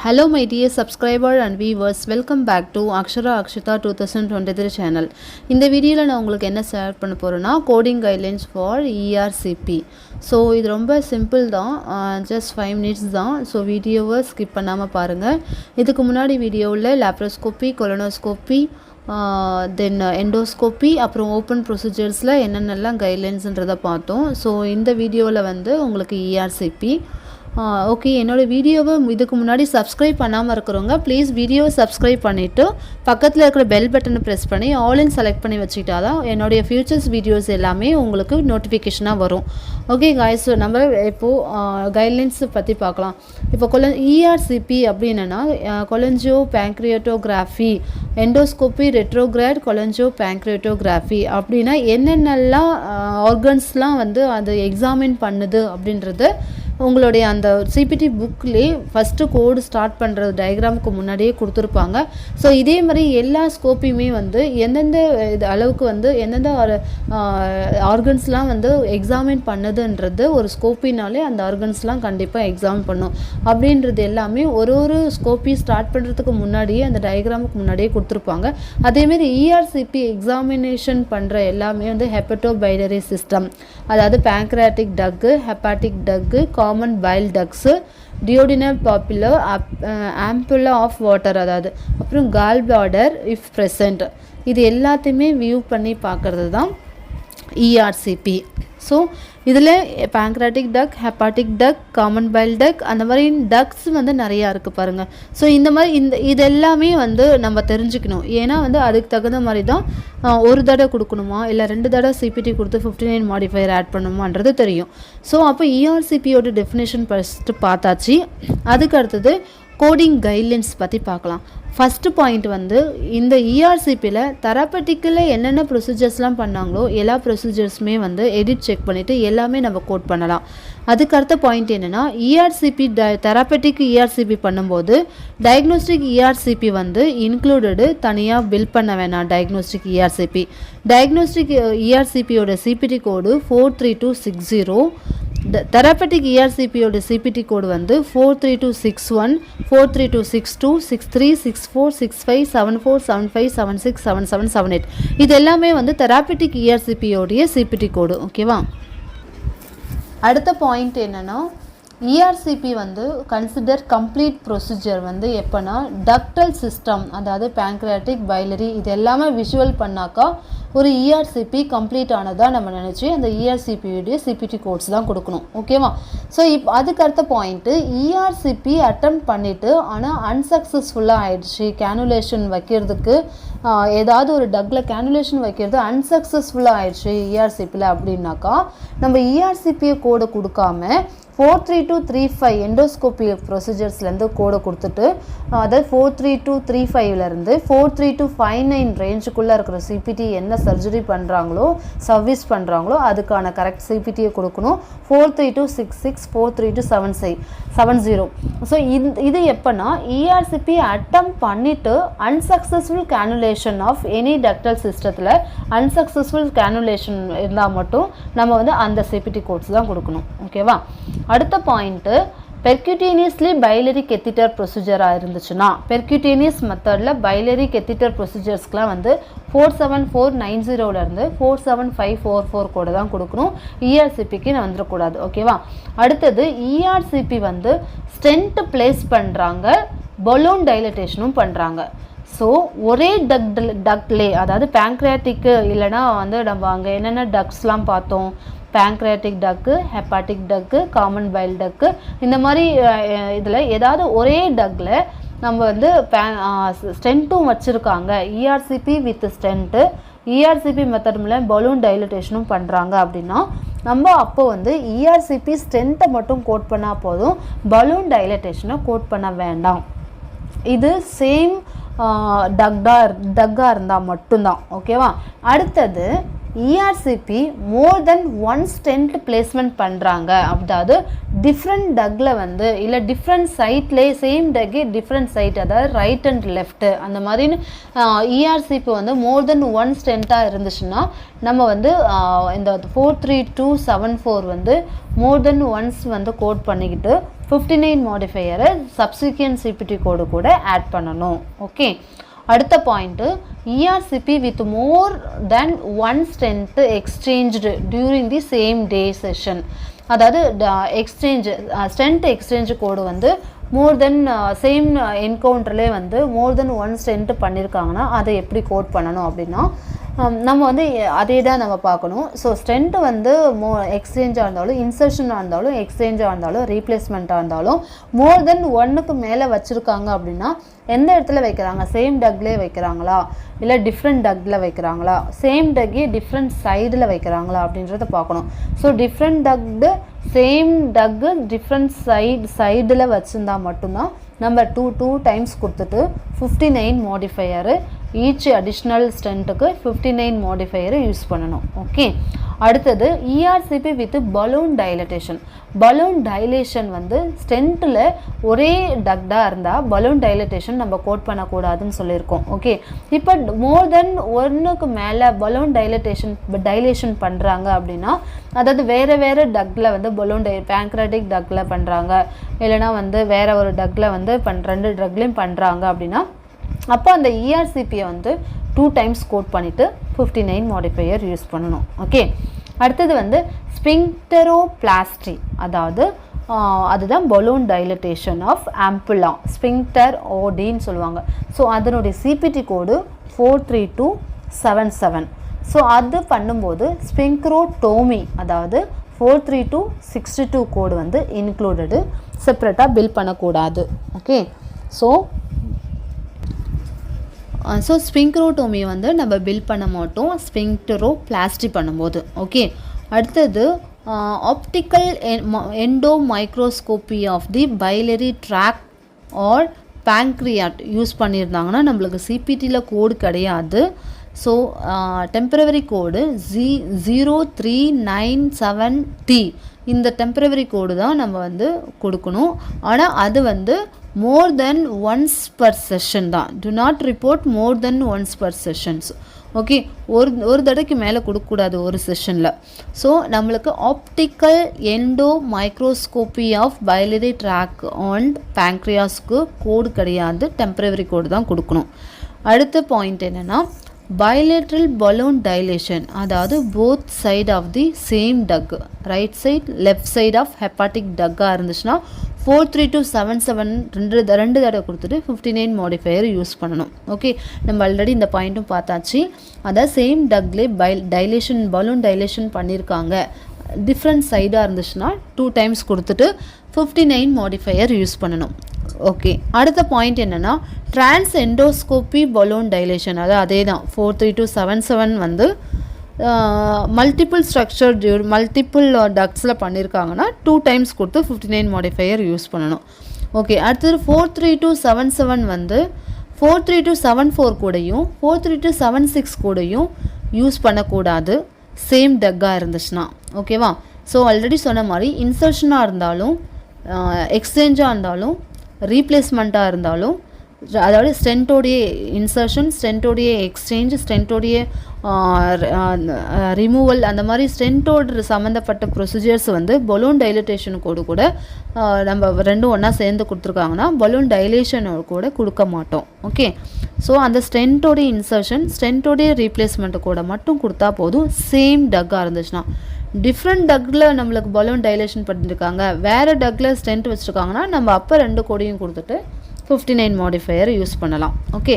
Hello my dear subscriber and viewers, welcome back to Akshara Akshita 2023 channel. இந்த வீடியோல நான் உங்களுக்கு என்ன ஷேர் பண்ண போறேன்னா coding guidelines for ERCP. So இது ரொம்ப சிம்பிள் தான், just 5 minutes தான். So வீடியோவை ஸ்கிப் பண்ணாம பாருங்க. இதுக்கு முன்னாடி வீடியோவில் laparoscopy, colonoscopy, தென் எண்டோஸ்கோப்பி அப்புறம் ஓப்பன் ப்ரொசீஜர்ஸில் என்னென்னலாம் கைட்லைன்ஸ்ன்றதை பார்த்தோம். ஸோ இந்த வீடியோவில் வந்து உங்களுக்கு ERCP. ஓகே, என்னோடய வீடியோவை இதுக்கு முன்னாடி சப்ஸ்கிரைப் பண்ணாமல் இருக்கிறவங்க ப்ளீஸ் வீடியோவை சப்ஸ்கிரைப் பண்ணிவிட்டு பக்கத்தில் இருக்கிற பெல் பட்டனை ப்ரெஸ் பண்ணி ஆல் செலக்ட் பண்ணி வச்சுக்கிட்டா தான் என்னுடைய ஃபியூச்சர்ஸ் வீடியோஸ் எல்லாமே உங்களுக்கு நோட்டிஃபிகேஷனாக வரும். ஓகே காய்ஸ், நம்ம இப்போது கைட்லைன்ஸ் பற்றி பார்க்கலாம். இப்போ ERCP அப்படின்னா கொலஞ்சியோ பேங்க்ரியாட்டோகிராஃபி, எண்டோஸ்கோப்பி, ரெட்ரோகிராட் கொலஞ்சியோ பேங்க்ரியாட்டோகிராஃபி அப்படின்னா என்னென்னலாம் ஆர்கன்ஸ்லாம் வந்து அது எக்ஸாமின் பண்ணுது அப்படின்றது உங்களுடைய அந்த சிபிடி புக்லேயே ஃபஸ்ட்டு கோடு ஸ்டார்ட் பண்ணுறது டயக்ராமுக்கு முன்னாடியே கொடுத்துருப்பாங்க. ஸோ இதே மாதிரி எல்லா ஸ்கோப்பையுமே வந்து எந்தெந்த இது அளவுக்கு வந்து எந்தெந்த ஆர்கன்ஸ்லாம் வந்து எக்ஸாமின் பண்ணுதுன்றது ஒரு ஸ்கோப்பினாலே அந்த ஆர்கன்ஸ்லாம் கண்டிப்பாக எக்ஸாமின் பண்ணும் அப்படின்றது எல்லாமே ஒரு ஸ்கோப்பி ஸ்டார்ட் பண்ணுறதுக்கு முன்னாடியே அந்த டயக்ராமுக்கு முன்னாடியே கொடுத்துருப்பாங்க. அதேமாரி ERCP எக்ஸாமினேஷன் பண்ணுற எல்லாமே வந்து ஹெப்படோபைலரி சிஸ்டம், அதாவது pancreatic duct, hepatic duct, common bile ducts, duodenal papilla, ampulla of Vater, அதாவது அப்புறம் கால் பிளாடர் இஃப் ப்ரெசன்ட், இது எல்லாத்தையுமே வியூ பண்ணி பார்க்குறது தான் ERCP. ஸோ இதில் பேங்க்ராட்டிக் டக், ஹெப்பாட்டிக் டக், காமன் பைல் டக், அந்த மாதிரி டக்ஸ் வந்து நிறையா இருக்குது பாருங்கள். ஸோ இந்த மாதிரி இது எல்லாமே வந்து நம்ம தெரிஞ்சுக்கணும். ஏன்னா வந்து அதுக்கு தகுந்த மாதிரி தான் ஒரு தடவை கொடுக்கணுமா இல்லை 2 தடவை சிபிடி கொடுத்து 59 மாடிஃபயர் ஆட் பண்ணணுமான்றது தெரியும். ஸோ அப்போ ERCPயோட டெஃபினேஷன் ஃபஸ்ட்டு பார்த்தாச்சு. அதுக்கு அடுத்தது கோடிங் கைட்லைன்ஸ் பற்றி பார்க்கலாம். ஃபஸ்ட்டு பாயிண்ட் வந்து இந்த ERCPயில் தெரப்பட்டிக்கில் என்னென்ன ப்ரொசீஜர்ஸ்லாம் பண்ணாங்களோ எல்லா ப்ரொசீஜர்ஸுமே வந்து எடிட் செக் பண்ணிவிட்டு எல்லாமே நம்ம கோட் பண்ணலாம். அதுக்கு அடுத்த பாயிண்ட் என்னென்னா ERCP தெரப்பட்டிக் ERCP பண்ணும்போது டயக்னோஸ்டிக் ERCP வந்து இன்க்ளூடடு தனியாக பில் பண்ண வேணாம். டயக்னோஸ்டிக் டயக்னோஸ்டிக் ERCPயோட சிபிடி கோடு 43260, தெரப்பட்டிக் ERCPயோட சிபிடி கோடு வந்து 43261, 43262, 63, 64, 65, 74, 75, 76, 77, 78. இது எல்லாமே வந்து தெரப்பட்டிக் ERCPயோடைய சிபிடி கோடு. ஓகேவா? அடுத்த பாயிண்ட் என்னென்னா ERCP வந்து கன்சிடர் கம்ப்ளீட் ப்ரொசீஜர் வந்து எப்போனா டக்டல் சிஸ்டம், அதாவது பேங்க்ரியாட்டிக், பைலரி, இது எல்லாமே விஷுவல் பண்ணாக்கா ஒரு ERCP கம்ப்ளீட் ஆனதாக நம்ம நினச்சி அந்த ERCPயுடைய சிபிடி கோட்ஸ் தான் கொடுக்கணும். ஓகேவா? ஸோ அதுக்கு அடுத்த பாயிண்ட்டு ERCP அட்டம் பண்ணிவிட்டு ஆனால் அன்சக்ஸஸ்ஃபுல்லாக ஆயிடுச்சு, கேனுலேஷன் வைக்கிறதுக்கு ஏதாவது ஒரு டக்கில் கேனுலேஷன் வைக்கிறது அன்சக்ஸஸ்ஃபுல்லாக ஆயிடுச்சு ERCPயில் அப்படின்னாக்கா நம்ம ERCP கோடு கொடுக்காம 43235 எண்டோஸ்கோப்பி ப்ரொசீஜர்ஸ்லேருந்து கோடை கொடுத்துட்டு, அதாவது 43235லேருந்து 43259 ரேஞ்சுக்குள்ளே இருக்கிற சிபிடி என்ன சர்ஜரி பண்ணுறாங்களோ சர்வீஸ் பண்ணுறாங்களோ அதுக்கான கரெக்ட் சிபிடியை கொடுக்கணும். 43266, 43270. ஸோ இது எப்போனா ERCP அட்டம் பண்ணிவிட்டு அன்சக்ஸஸ்ஃபுல் கேனுலேஷன் ஆஃப் எனி டக்டல் சிஸ்டத்தில் அன்சக்ஸஸ்ஃபுல் கேனுலேஷன் இருந்தால் மட்டும் நம்ம வந்து அந்த சிபிடி கோட்ஸ் தான் கொடுக்கணும். ஓகேவா? அடுத்த பாயிண்ட்டு பெர்க்யூட்டேனியஸ்லி பைலரி கெத்திட்டர் ப்ரொசீஜராக இருந்துச்சுன்னா பெர்க்யூட்டேனியஸ் மெத்தடில் பைலரி கெத்திட்டர் ப்ரொசீஜர்ஸ்க்கெலாம் வந்து 47490லேருந்து 47544 கோடு தான் கொடுக்கணும். ERCPக்கு வந்துடக்கூடாது. ஓகேவா? அடுத்தது ERCP வந்து ஸ்டென்ட் பிளேஸ் பண்ணுறாங்க, பலூன் டைலட்டேஷனும் பண்ணுறாங்க. ஸோ ஒரே டக்லே, அதாவது பேங்க்ரியாட்டிக்கு இல்லைனா வந்து நம்ம அங்கே என்னென்ன டக்ஸ்லாம் பார்த்தோம், pancreatic duct, hepatic duct, common file டக்கு, இந்த மாதிரி இதில் ஏதாவது ஒரே டக்கில் நம்ம வந்து ஸ்டென்ட்டும் வச்சுருக்காங்க, ERCP with stent, ERCP method மூலம் பலூன் டைலட்டேஷனும் பண்ணுறாங்க அப்படின்னா நம்ம அப்போ வந்து ERCP ஸ்டென்ட்டை மட்டும் கோட் பண்ணால் போதும், பலூன் டைலட்டேஷனை கோட் பண்ண வேண்டாம். இது சேம் டக்காக இருந்தால் மட்டும்தான். ஓகேவா? அடுத்தது ERCP மோர் தென் ஒன் ஸ்டென்ட் பிளேஸ்மெண்ட் பண்ணுறாங்க, அதாவது டிஃப்ரெண்ட் டக்கில் வந்து இல்லை டிஃப்ரெண்ட் சைட்லேயே சேம் டக்கே டிஃப்ரெண்ட் சைட், அதாவது ரைட் அண்ட் லெஃப்ட்டு அந்த மாதிரின்னு ERCP வந்து மோர் தென் ஒன் ஸ்டென்ட்டாக இருந்துச்சுன்னா நம்ம வந்து இந்த 43274 வந்து மோர் தென் ஒன்ஸ் வந்து கோட் பண்ணிக்கிட்டு 59 மோடிஃபையரை சப்சிக்வெண்ட் சிபிடி கோடு கூட ஆட் பண்ணணும். ஓகே, அடுத்த point ERCP with more than one strength exchanged during the same day session. அதாவது ஸ்ட்ரென்த் எக்ஸ்சேஞ்ச் கோடு வந்து மோர் தென் சேம் என்கவுண்டர்லேயே வந்து மோர் தென் ஒன் ஸ்ட்ரென்த் பண்ணியிருக்காங்கன்னா அதை எப்படி கோட் பண்ணணும் அப்படின்னா நம்ம வந்து அதே தான் நம்ம பார்க்கணும். ஸோ ஸ்ட்ரென்த்து வந்து எக்ஸ்சேஞ்சாக இருந்தாலும் இன்சர்ஷனாக இருந்தாலும் எக்ஸ்சேஞ்சாக இருந்தாலும் ரீப்ளேஸ்மெண்ட்டாக இருந்தாலும் மோர் தென் ஒன்னுக்கு மேலே வச்சுருக்காங்க அப்படின்னா எந்த இடத்துல வைக்கிறாங்க, சேம் டக்லேயே வைக்கிறாங்களா இல்லை டிஃப்ரெண்ட் டக்கில் வைக்கிறாங்களா, சேம் டக்கே டிஃப்ரெண்ட் சைடில் வைக்கிறாங்களா அப்படின்றத பார்க்கணும். ஸோ டிஃப்ரெண்ட் டக்கு சேம் டக்கு டிஃப்ரெண்ட் சைடில் வச்சுருந்தா மட்டும்தான் நம்ம 2 டைம்ஸ் கொடுத்துட்டு 59 மோடிஃபையரு ஈச் அடிஷ்னல் ஸ்ட்ரென்த்துக்கு 59 மோடிஃபையரை யூஸ் பண்ணணும். ஓகே, அடுத்தது ERCP with balloon dilatation. Balloon dilation வந்து ஸ்ட்ரென்த்தில் ஒரே டக்டாக இருந்தால் பலூன் டைலட்டேஷன் நம்ம கோட் பண்ணக்கூடாதுன்னு சொல்லியிருக்கோம். ஓகே, இப்போ மோர் தென் ஒன்றுக்கு மேலே பலூன் டைலேஷன் பண்ணுறாங்க அப்படின்னா, அதாவது வேறு டக்கில் வந்து பலூன் பேங்க்ராட்டிக் டக்கில் பண்ணுறாங்க, இல்லைனா வந்து வேறு ஒரு டக்கில் வந்து 2 டக்லையும் பண்ணுறாங்க அப்படின்னா அப்போ அந்த ERCPயை வந்து 2 டைம்ஸ் கோட் பண்ணிவிட்டு 59 மோடிஃபையர் யூஸ் பண்ணணும். ஓகே, அடுத்தது வந்து ஸ்பிங்க்டரோபிளாஸ்டி, அதாவது அதுதான் balloon dilatation of ampulla, sphincter ஓடின்னு சொல்லுவாங்க. ஸோ அதனுடைய CPT கோடு 43277. ஸோ அது பண்ணும்போது ஸ்பிங்க்ரோடோமி, அதாவது 43262 கோடு வந்து இன்க்ளூடடு, செப்ரேட்டாக பில் பண்ணக்கூடாது. ஓகே, ஸோ ஸ்பிங்க்ரோட்டோமி வந்து நம்ம பில் பண்ண மாட்டோம் ஸ்பிங்க்டரோபிளாஸ்டி பண்ணும்போது. ஓகே, அடுத்தது optical endo microscopy of the biliary tract or pancreatic use பண்ணியிருந்தாங்கன்னா நம்மளுக்கு சிபிடியில் கோடு கிடையாது. ஸோ டெம்பரவரி கோடு 0397T, இந்த டெம்பரவரி கோடு தான் நம்ம வந்து கொடுக்கணும். ஆனால் அது வந்து more than once per session தான். Do not report more than once per sessions. Okay, ஒரு தடவைக்கு மேலே கொடுக்கக்கூடாது ஒரு செஷனில். ஸோ நம்மளுக்கு optical endo microscopy of biliary tract and பேங்க்ரியாஸ்க்கு கோடு கிடையாது, டெம்பரவரி கோடு தான் கொடுக்கணும். அடுத்த பாயிண்ட் என்னென்னா bilateral balloon dilation, அதாவது both side of the same duct, right side left side of hepatic duct இருந்துச்சுன்னா 43277 ரெண்டு தடவை கொடுத்துட்டு 59 மோடிஃபையர் யூஸ் பண்ணணும். ஓகே, நம்ம ஆல்ரெடி இந்த பாயிண்ட்டும் பார்த்தாச்சு. அதாவது சேம் டக்லேயே பலூன் டைலேஷன் பண்ணியிருக்காங்க, டிஃப்ரெண்ட் சைடாக இருந்துச்சுன்னா 2 டைம்ஸ் கொடுத்துட்டு 59 மோடிஃபையர் யூஸ் பண்ணணும். ஓகே, அடுத்த பாயிண்ட் என்னென்னா ட்ரான்ஸ் எண்டோஸ்கோப்பி பலூன் டைலேஷன், அதாவது அதே தான் 43277 வந்து மல்டிபிள் ஸ்ட்ரக்சர் மல்டிபிள் டக்ஸில் பண்ணியிருக்காங்கன்னா 2 டைம்ஸ் கொடுத்து 59 மோடிஃபையர் யூஸ் பண்ணணும். ஓகே, அடுத்தது 43277 வந்து 43274 கூடையும் 43276 கூடையும் யூஸ் பண்ணக்கூடாது சேம் டக்காக இருந்துச்சுன்னா. ஓகேவா? ஸோ ஆல்ரெடி சொன்ன மாதிரி இன்சர்ஷனாக இருந்தாலும் எக்ஸ்சேஞ்சாக இருந்தாலும் ரீப்ளேஸ்மெண்ட்டாக இருந்தாலும், அதாவது ஸ்டென்ட்டோடைய இன்சர்ஷன், ஸ்டென்ட்டோடைய எக்ஸ்சேஞ்ச், ஸ்டென்ட்டோடைய ரிமூவல், அந்த மாதிரி ஸ்டென்ட்டோட சம்மந்தப்பட்ட ப்ரொசீஜர்ஸ் வந்து பலூன் டைலட்டேஷன் கோடு கூட நம்ம ரெண்டும் ஒன்றா சேர்ந்து கொடுத்துருக்காங்கன்னா பலூன் டைலேஷன் கூட கொடுக்க மாட்டோம். ஓகே, ஸோ அந்த ஸ்டென்ட்டோடைய இன்சர்ஷன், ஸ்டென்ட்டோடைய ரீப்ளேஸ்மெண்ட் கூட மட்டும் கொடுத்தா போதும் சேம் டக்காக இருந்துச்சுன்னா. டிஃப்ரெண்ட் டக்கில் நம்மளுக்கு பலூன் டைலேஷன் பண்ணியிருக்காங்க, வேறு டக்கில் ஸ்டென்ட் வச்சுருக்காங்கன்னா நம்ம அப்போ 2 கோடையும் கொடுத்துட்டு 59 மோடிஃபையர் யூஸ் பண்ணலாம். ஓகே,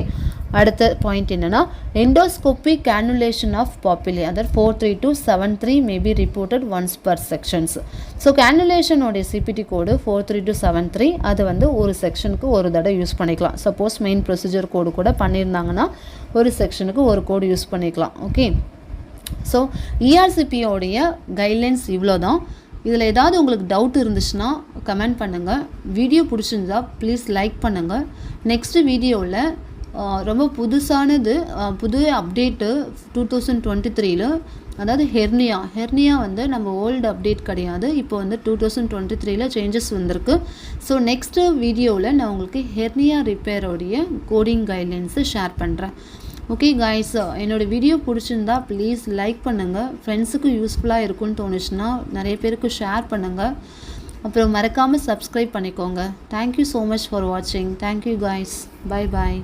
அடுத்த பாயிண்ட் என்னென்னா எண்டோஸ்கோபி கேனுலேஷன் ஆஃப் பாப்புலே, அதாவது 43273 may be reported once per sections. So கேனுலேஷனோடைய சிபிடி கோடு 43273, அது வந்து ஒரு செக்ஷனுக்கு ஒரு தடவை யூஸ் பண்ணிக்கலாம். சப்போஸ் மெயின் ப்ரொசீஜர் கோடு கூட பண்ணியிருந்தாங்கன்னா ஒரு செக்ஷனுக்கு ஒரு கோடு யூஸ் பண்ணிக்கலாம். ஓகே, ஸோ ERCPயோடைய கைட்லைன்ஸ் இவ்வளோ தான். இதில் ஏதாவது உங்களுக்கு டவுட் இருந்துச்சுன்னா கமெண்ட் பண்ணுங்கள். வீடியோ பிடிச்சிருந்தா ப்ளீஸ் லைக் பண்ணுங்கள். நெக்ஸ்ட்டு வீடியோவில் ரொம்ப புதுசானது, புது அப்டேட்டு 2023, அதாவது ஹெர்னியா வந்து நம்ம ஓல்டு அப்டேட் கிடையாது, இப்போ வந்து 2023 சேஞ்சஸ் வந்திருக்கு. ஸோ நெக்ஸ்ட்டு வீடியோவில் நான் உங்களுக்கு ஹெர்னியா ரிப்பேரோடைய கோடிங் கைட்லைன்ஸு ஷேர் பண்ணுறேன். ஓகே கைஸ், என்னோடய வீடியோ பிடிச்சிருந்தா ப்ளீஸ் லைக் பண்ணுங்கள். ஃப்ரெண்ட்ஸுக்கு யூஸ்ஃபுல்லாக இருக்குன்னு தோணுச்சுன்னா நிறைய பேருக்கு ஷேர் பண்ணுங்கள். அப்புறம் மறக்காமல் சப்ஸ்கிரைப் பண்ணிக்கோங்க. தேங்க்யூ ஸோ மச் ஃபார் வாட்சிங். Thank you guys. Bye bye.